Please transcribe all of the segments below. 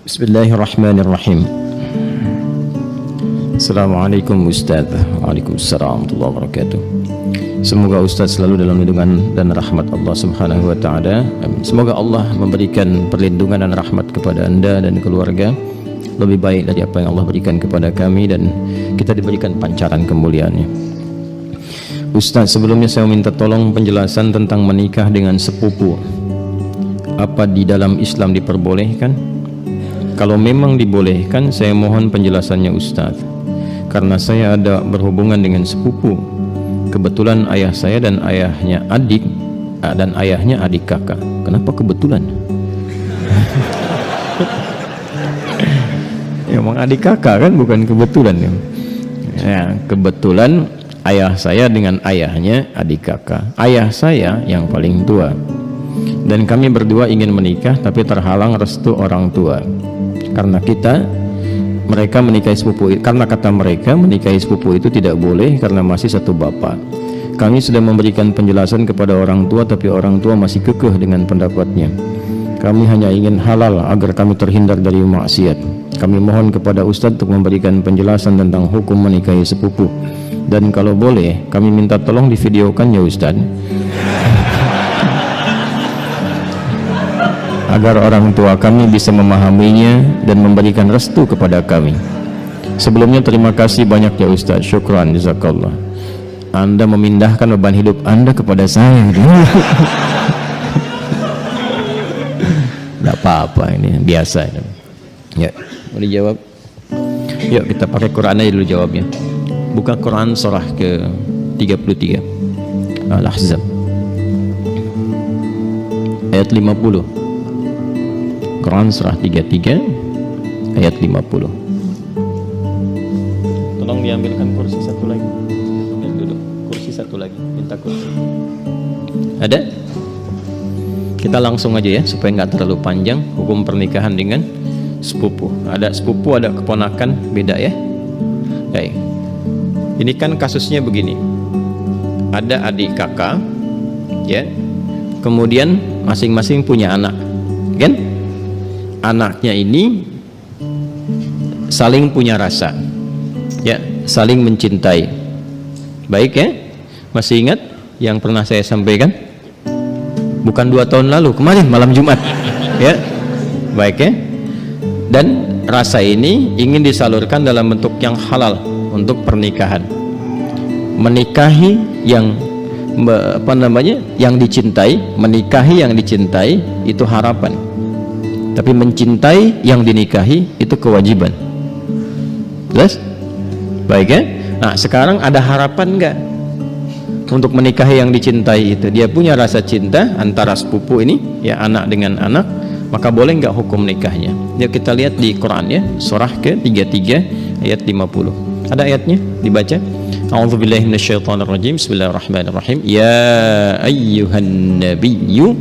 Bismillahirrahmanirrahim. Assalamualaikum Ustaz. Waalaikumsalam warahmatullahi wabarakatuh. Semoga Ustaz selalu dalam lindungan dan rahmat Allah Subhanahu wa taala. Amin. Semoga Allah memberikan perlindungan dan rahmat kepada Anda dan keluarga lebih baik dari apa yang Allah berikan kepada kami, dan kita diberikan pancaran kemuliaannya. Ustaz, sebelumnya saya minta tolong penjelasan tentang menikah dengan sepupu. Apa di dalam Islam diperbolehkan? Kalau memang dibolehkan, saya mohon penjelasannya Ustaz. Karena saya ada berhubungan dengan sepupu. Kebetulan ayah saya dan ayahnya adik, dan ayahnya adik kakak. Kenapa kebetulan? Ya, emang adik kakak kan, bukan kebetulan ya. Ya, kebetulan ayah saya dengan ayahnya adik kakak. Ayah saya yang paling tua. Dan kami berdua ingin menikah, tapi terhalang restu orang tua. Karena mereka menikahi sepupu, karena kata mereka menikahi sepupu itu tidak boleh karena masih satu bapak. Kami sudah memberikan penjelasan kepada orang tua, tapi orang tua masih kekeh dengan pendapatnya. Kami hanya ingin halal agar kami terhindar dari maksiat. Kami mohon kepada Ustadz untuk memberikan penjelasan tentang hukum menikahi sepupu. Dan kalau boleh, kami minta tolong divideokan ya Ustadz, agar orang tua kami bisa memahaminya dan memberikan restu kepada kami. Sebelumnya terima kasih banyak ya Ustaz. Syukran, jazakallah. Anda memindahkan beban hidup Anda kepada saya. Tidak apa-apa, ini biasa. Ya, mau dijawab? Yuk kita pakai Quran aja dulu jawabnya. Buka Quran surah ke 33 Al-Ahzab ayat 50. Quran surah 33 ayat 50. Tolong diambilkan kursi satu lagi. Ambil dulu kursi satu lagi. Minta kursi. Ada? Kita langsung aja ya supaya nggak terlalu panjang. Hukum pernikahan dengan sepupu. Ada sepupu, ada keponakan, beda ya. Baik. Ini kan kasusnya begini. Ada adik kakak, ya. Kemudian masing-masing punya anak, kan? Anaknya ini saling punya rasa, ya, saling mencintai. Baik ya, masih ingat yang pernah saya sampaikan? Bukan 2 tahun lalu, kemarin malam Jumat, ya, baik ya. Dan rasa ini ingin disalurkan dalam bentuk yang halal untuk pernikahan. Menikahi yang yang dicintai, menikahi yang dicintai itu harapan. Tapi mencintai yang dinikahi itu kewajiban. Jelas? Baik ya? Nah, sekarang ada harapan enggak untuk menikahi yang dicintai itu? Dia punya rasa cinta antara sepupu ini, ya, anak dengan anak, maka boleh enggak hukum nikahnya? Yuk kita lihat di Quran ya, surah ke-33 ayat 50. Ada ayatnya? Dibaca. A'udzubillahi minasyaitonirrajim. Bismillahirrahmanirrahim. Ya ayyuhan nabiyyu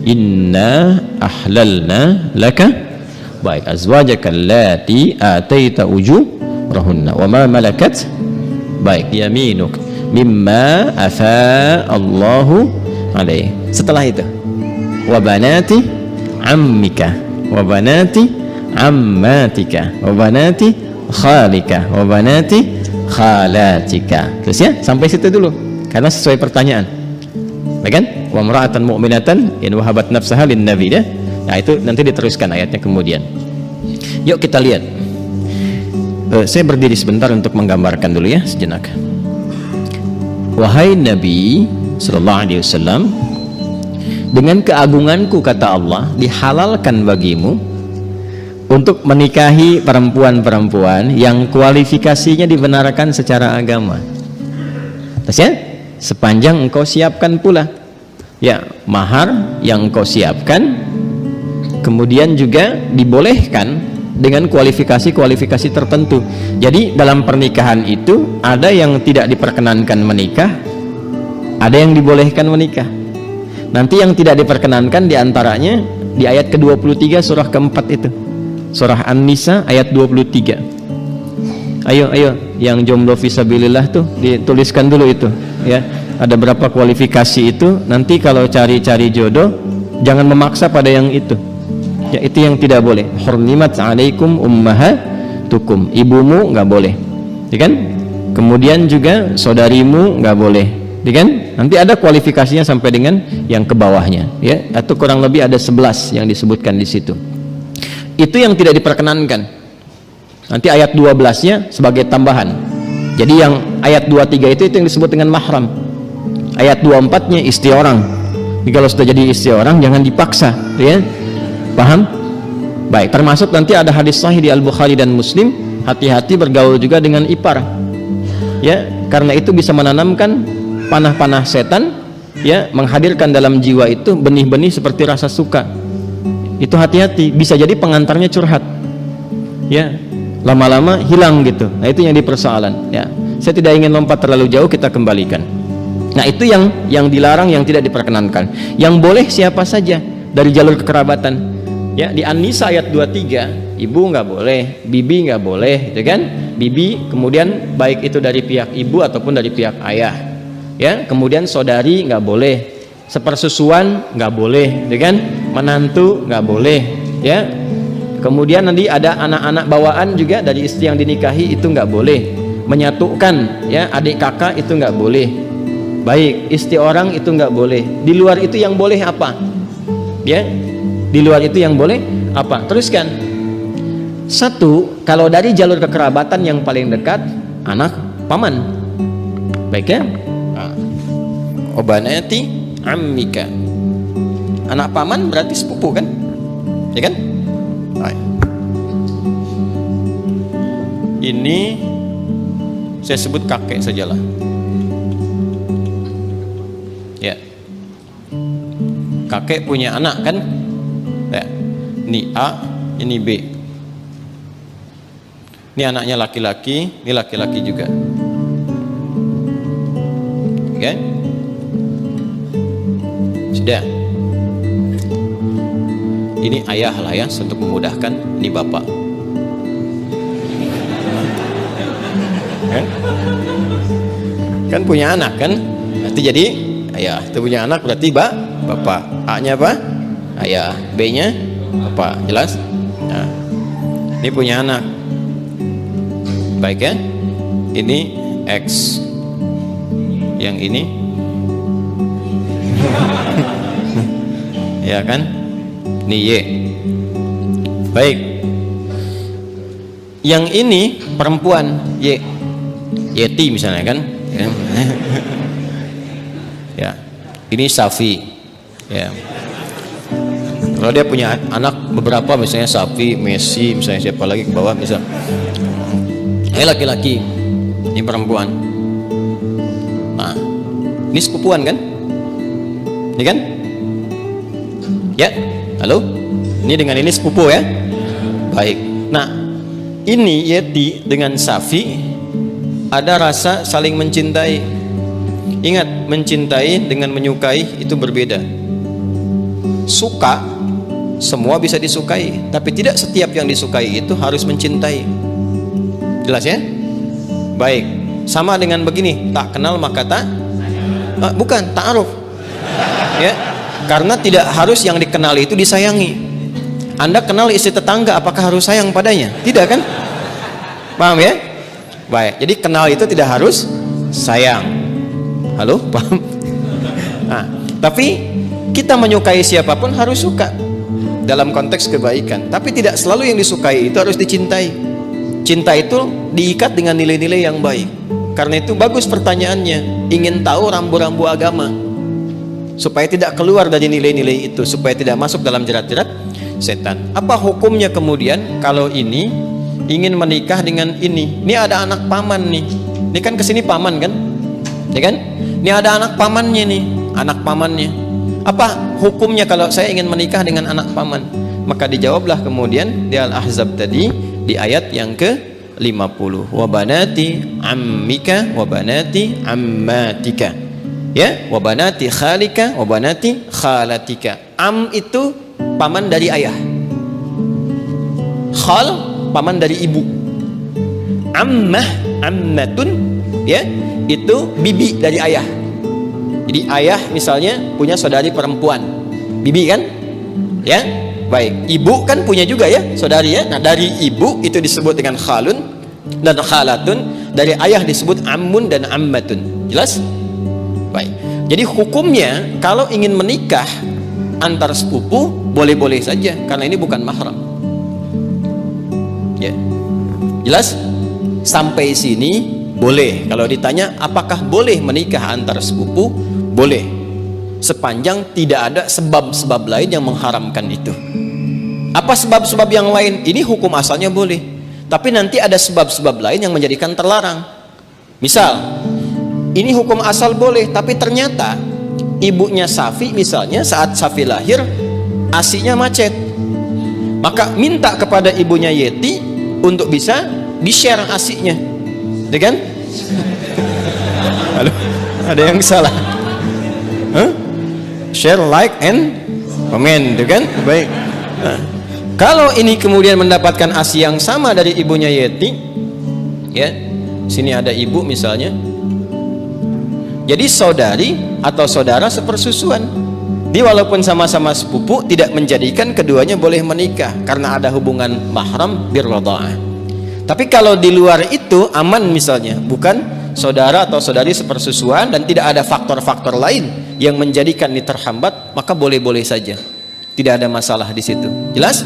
inna ahlalna laka baik azwajaka allati ataita ujurahunna wa ma malakat baik yaminuk mimma afa Allahu alaih. Setelah itu wa banati ammika wa banati ammatika wa banati khalika wa banati khalatika. Terus ya, sampai situ dulu karena sesuai pertanyaan. Baik kan? Wa mar'atan mu'minatan in wahabat nafsaha lin nabi ya. Nah, itu nanti diteruskan ayatnya kemudian. Yuk kita lihat. Saya berdiri sebentar untuk menggambarkan dulu ya sejenak. Wahai Nabi sallallahu alaihi wasallam, dengan keagunganku kata Allah, dihalalkan bagimu untuk menikahi perempuan-perempuan yang kualifikasinya dibenarkan secara agama. Terus ya, sepanjang engkau siapkan pula, ya, mahar yang engkau siapkan, kemudian juga dibolehkan dengan kualifikasi-kualifikasi tertentu. Jadi dalam pernikahan itu ada yang tidak diperkenankan menikah, ada yang dibolehkan menikah. Nanti yang tidak diperkenankan diantaranya di ayat ke-23 surah ke-4 itu, surah An-Nisa ayat 23. Ayo yang jomblo fisabilillah tuh dituliskan dulu itu ya. Ada berapa kualifikasi itu, nanti kalau cari-cari jodoh jangan memaksa pada yang itu. Ya, itu yang tidak boleh. Hurrimat 'alaikum ummahatukum, ibumu nggak boleh, ya kan? Kemudian juga saudarimu nggak boleh, ya kan? Nanti ada kualifikasinya sampai dengan yang ke bawahnya, ya, atau kurang lebih ada 11 yang disebutkan di situ. Itu yang tidak diperkenankan. Nanti ayat 12-nya sebagai tambahan. Jadi yang ayat 23 itu yang disebut dengan mahram. Ayat 24-nya istri orang. Jadi kalau sudah jadi istri orang jangan dipaksa, ya. Paham? Baik, termasuk nanti ada hadis sahih di Al-Bukhari dan Muslim, hati-hati bergaul juga dengan ipar. Ya, karena itu bisa menanamkan panah-panah setan, ya, menghadirkan dalam jiwa itu benih-benih seperti rasa suka. Itu hati-hati, bisa jadi pengantarnya curhat. Ya, lama-lama hilang gitu. Nah, itu yang dipersoalan, ya. Saya tidak ingin lompat terlalu jauh, kita kembalikan. Nah, itu yang dilarang, yang tidak diperkenankan. Yang boleh siapa saja dari jalur kekerabatan. Ya, di An-Nisa ayat 23, ibu nggak boleh, bibi nggak boleh, gitu kan? Bibi, kemudian baik itu dari pihak ibu ataupun dari pihak ayah. Ya, kemudian saudari nggak boleh, sepersusuan nggak boleh, gitu kan? Menantu nggak boleh, ya. Kemudian nanti ada anak-anak bawaan juga dari istri yang dinikahi, itu nggak boleh. Menyatukan, ya, adik kakak itu nggak boleh. Baik, istri orang itu nggak boleh. Di luar itu yang boleh apa? Ya, di luar itu yang boleh apa? Teruskan. Satu, kalau dari jalur kekerabatan yang paling dekat, anak paman. Baik, ya. Obanati ammika. Anak paman berarti sepupu kan? Ya kan? Baik. Ini saya sebut kakek sajalah. Ya. Kakek punya anak kan? Ya. Ini A, ini B. Ini anaknya laki-laki, ini laki-laki juga. Oke? Sudah. Ini ayah lah ya, untuk memudahkan. Ini bapak. Kan punya anak kan? Nanti jadi ayah. Itu punya anak berarti bapak. A-nya apa? Ayah. B-nya bapak. Jelas? Nah, ini punya anak. Baik, ya. Ini X. Yang ini ya kan? Ini Y. Baik. Yang ini perempuan, Y. Yeti misalnya kan? Ya. Ini Safi. Ya. Kalau dia punya anak beberapa, misalnya Safi, Messi, misalnya siapa lagi ke bawah, misal. Ini laki-laki, ini perempuan. Nah, ini sepupuan kan? Ini kan? Ya, halo? Ini dengan ini sepupu ya? Baik. Nah, ini Yeti dengan Safi ada rasa saling mencintai. Ingat, mencintai dengan menyukai itu berbeda. Suka, semua bisa disukai, tapi tidak setiap yang disukai itu harus mencintai. Jelas ya? Baik. Sama dengan begini, tak kenal maka tak bukan ta'aruf. Ya. Karena tidak harus yang dikenali itu disayangi. Anda kenal istri tetangga, apakah harus sayang padanya? Tidak kan? Paham ya? Baik. Jadi kenal itu tidak harus sayang. Halo, paham? Nah, tapi kita menyukai siapapun harus suka dalam konteks kebaikan. Tapi tidak selalu yang disukai itu harus dicintai. Cinta itu diikat dengan nilai-nilai yang baik. Karena itu bagus pertanyaannya, ingin tahu rambu-rambu agama supaya tidak keluar dari nilai-nilai itu, supaya tidak masuk dalam jerat-jerat setan. Apa hukumnya kemudian kalau ini ingin menikah dengan ini? Ini ada anak paman nih. Ini kan kesini paman kan? Ya kan? Ini ada anak pamannya nih, anak pamannya. Apa hukumnya kalau saya ingin menikah dengan anak paman? Maka dijawablah kemudian di Al-Ahzab tadi, di ayat yang ke-50, wa banati ammika wa banati ammatika, ya, wa banati khalika wa banati khalatika. Am itu paman dari ayah, khal paman dari ibu, ammah, ammatun, ya, itu bibi dari ayah. Jadi ayah misalnya punya saudari perempuan, bibi kan, ya. Baik, ibu kan punya juga ya, saudari ya. Nah, dari ibu itu disebut dengan khalun dan khalatun, dari ayah disebut ammun dan ammatun. Jelas? Baik. Jadi hukumnya kalau ingin menikah antar sepupu boleh-boleh saja karena ini bukan mahram. Ya. Jelas? Sampai sini boleh. Kalau ditanya apakah boleh menikah antar sepupu? Boleh. Sepanjang tidak ada sebab-sebab lain yang mengharamkan itu. Apa sebab-sebab yang lain? Ini hukum asalnya boleh. Tapi nanti ada sebab-sebab lain yang menjadikan terlarang. Misal, ini hukum asal boleh, tapi ternyata ibunya Safi misalnya saat Safi lahir ASInya macet. Maka minta kepada ibunya Yeti untuk bisa di-share ASInya. Gitu kan? Halo? Ada yang salah? Huh? Share, like, and comment, gitu kan? Baik. Nah, kalau ini kemudian mendapatkan ASI yang sama dari ibunya Yeti, ya, sini ada ibu misalnya. Jadi saudari atau saudara sepersusuan. Dia walaupun sama-sama sepupu tidak menjadikan keduanya boleh menikah karena ada hubungan mahram birradha'ah. Tapi kalau di luar itu aman misalnya, bukan saudara atau saudari sepersusuan dan tidak ada faktor-faktor lain yang menjadikan ini terhambat, maka boleh-boleh saja. Tidak ada masalah di situ. Jelas?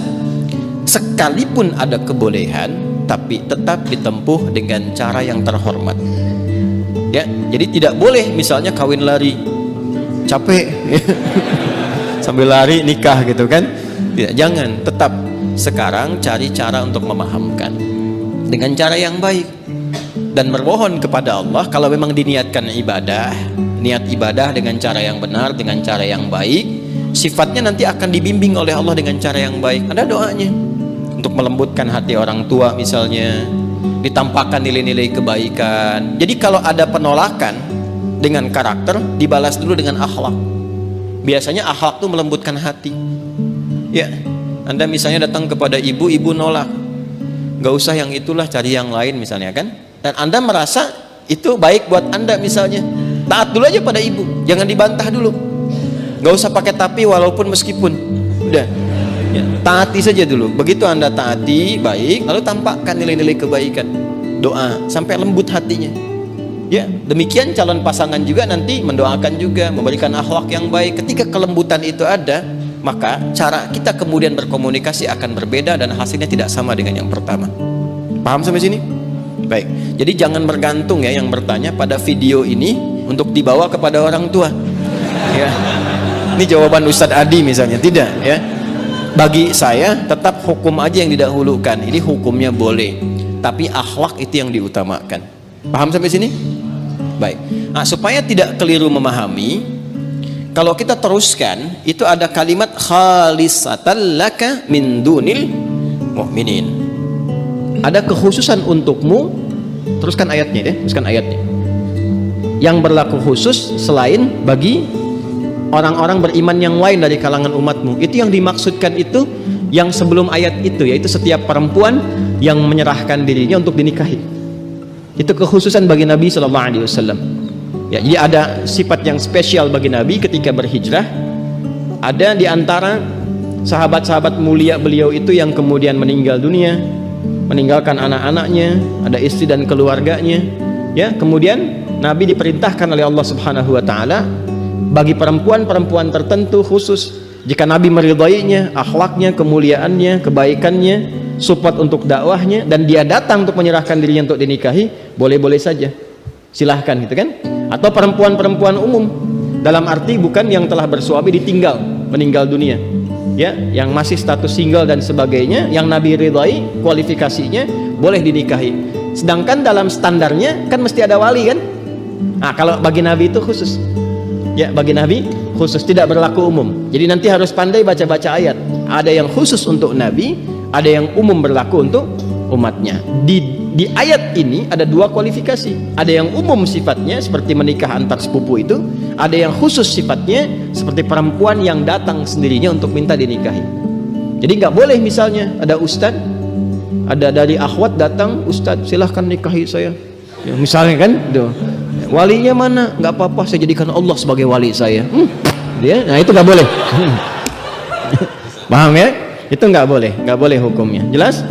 Sekalipun ada kebolehan, tapi tetap ditempuh dengan cara yang terhormat. Ya, jadi tidak boleh misalnya kawin lari, capek, sambil lari nikah gitu kan? Tidak, jangan. Tetap sekarang cari cara untuk memahamkan dengan cara yang baik dan bermohon kepada Allah kalau memang diniatkan ibadah, niat ibadah dengan cara yang benar, dengan cara yang baik, sifatnya nanti akan dibimbing oleh Allah dengan cara yang baik. Ada doanya untuk melembutkan hati orang tua misalnya, ditampakkan nilai-nilai kebaikan. Jadi kalau ada penolakan dengan karakter, dibalas dulu dengan akhlak. Biasanya akhlak itu melembutkan hati. Ya, Anda misalnya datang kepada ibu, ibu nolak, gak usah yang itulah, cari yang lain misalnya kan. Dan Anda merasa itu baik buat Anda misalnya, taat dulu aja pada ibu, jangan dibantah dulu. Gak usah pakai tapi walaupun meskipun, udah ya, taati saja dulu. Begitu Anda taati baik, lalu tampakkan nilai-nilai kebaikan, doa sampai lembut hatinya. Ya, demikian calon pasangan juga nanti mendoakan juga, memberikan akhlak yang baik. Ketika kelembutan itu ada, maka cara kita kemudian berkomunikasi akan berbeda dan hasilnya tidak sama dengan yang pertama. Paham sampai sini? Baik. Jadi jangan bergantung ya yang bertanya pada video ini untuk dibawa kepada orang tua. Ya. Ini jawaban Ustadz Adi misalnya, tidak ya. Bagi saya tetap hukum aja yang didahulukan. Ini hukumnya boleh, tapi akhlak itu yang diutamakan. Paham sampai sini? Baik. Nah, supaya tidak keliru memahami, kalau kita teruskan itu ada kalimat khalisatan laka min dunil mu'minin. Ada kekhususan untukmu. Teruskan ayatnya deh, teruskan ayatnya. Yang berlaku khusus selain bagi orang-orang beriman yang lain dari kalangan umatmu. Itu yang dimaksudkan itu yang sebelum ayat itu, yaitu setiap perempuan yang menyerahkan dirinya untuk dinikahi. Itu kekhususan bagi Nabi SAW. Ya, jadi ada sifat yang spesial bagi Nabi ketika berhijrah. Ada di antara sahabat-sahabat mulia beliau itu yang kemudian meninggal dunia, meninggalkan anak-anaknya, ada istri dan keluarganya. Ya, kemudian Nabi diperintahkan oleh Allah Subhanahu wa taala bagi perempuan-perempuan tertentu khusus, jika Nabi meridainya, akhlaknya, kemuliaannya, kebaikannya, support untuk dakwahnya, dan dia datang untuk menyerahkan dirinya untuk dinikahi, boleh-boleh saja, silahkan gitu kan. Atau perempuan-perempuan umum, dalam arti bukan yang telah bersuami ditinggal, meninggal dunia ya, yang masih status single dan sebagainya, yang Nabi ridai kualifikasinya, boleh dinikahi. Sedangkan dalam standarnya kan mesti ada wali kan. Nah, kalau bagi Nabi itu khusus ya, bagi Nabi khusus, tidak berlaku umum. Jadi nanti harus pandai baca-baca ayat. Ada yang khusus untuk Nabi, ada yang umum berlaku untuk umatnya. Di ayat ini ada dua kualifikasi. Ada yang umum sifatnya seperti menikah antar sepupu itu, ada yang khusus sifatnya seperti perempuan yang datang sendirinya untuk minta dinikahi. Jadi nggak boleh misalnya ada ustadz, ada dari akhwat datang, ustadz silahkan nikahi saya ya, misalnya kan tuh. Walinya mana? Nggak apa-apa, saya jadikan Allah sebagai wali saya. Dia, nah itu nggak boleh. Paham ya? Itu nggak boleh hukumnya. Jelas?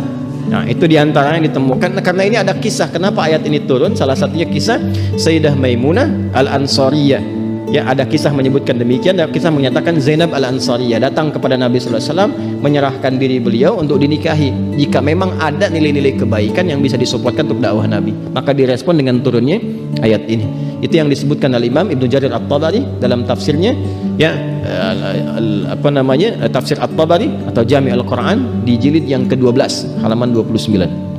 Nah, itu diantara yang ditemukan. Karena ini ada kisah kenapa ayat ini turun. Salah satunya kisah Sayyidah Maimunah Al-Ansariyah. Ya, ada kisah menyebutkan demikian. Ada kisah menyatakan Zainab Al-Ansariyah datang kepada Nabi sallallahu alaihi wasallam menyerahkan diri beliau untuk dinikahi. Jika memang ada nilai-nilai kebaikan yang bisa disupportkan untuk dakwah Nabi, maka direspon dengan turunnya ayat ini. Itu yang disebutkan oleh Imam Ibnu Jarir At-Tabari dalam tafsirnya, ya, tafsir At-Tabari atau Jami' Al-Quran di jilid yang ke-12 halaman 29.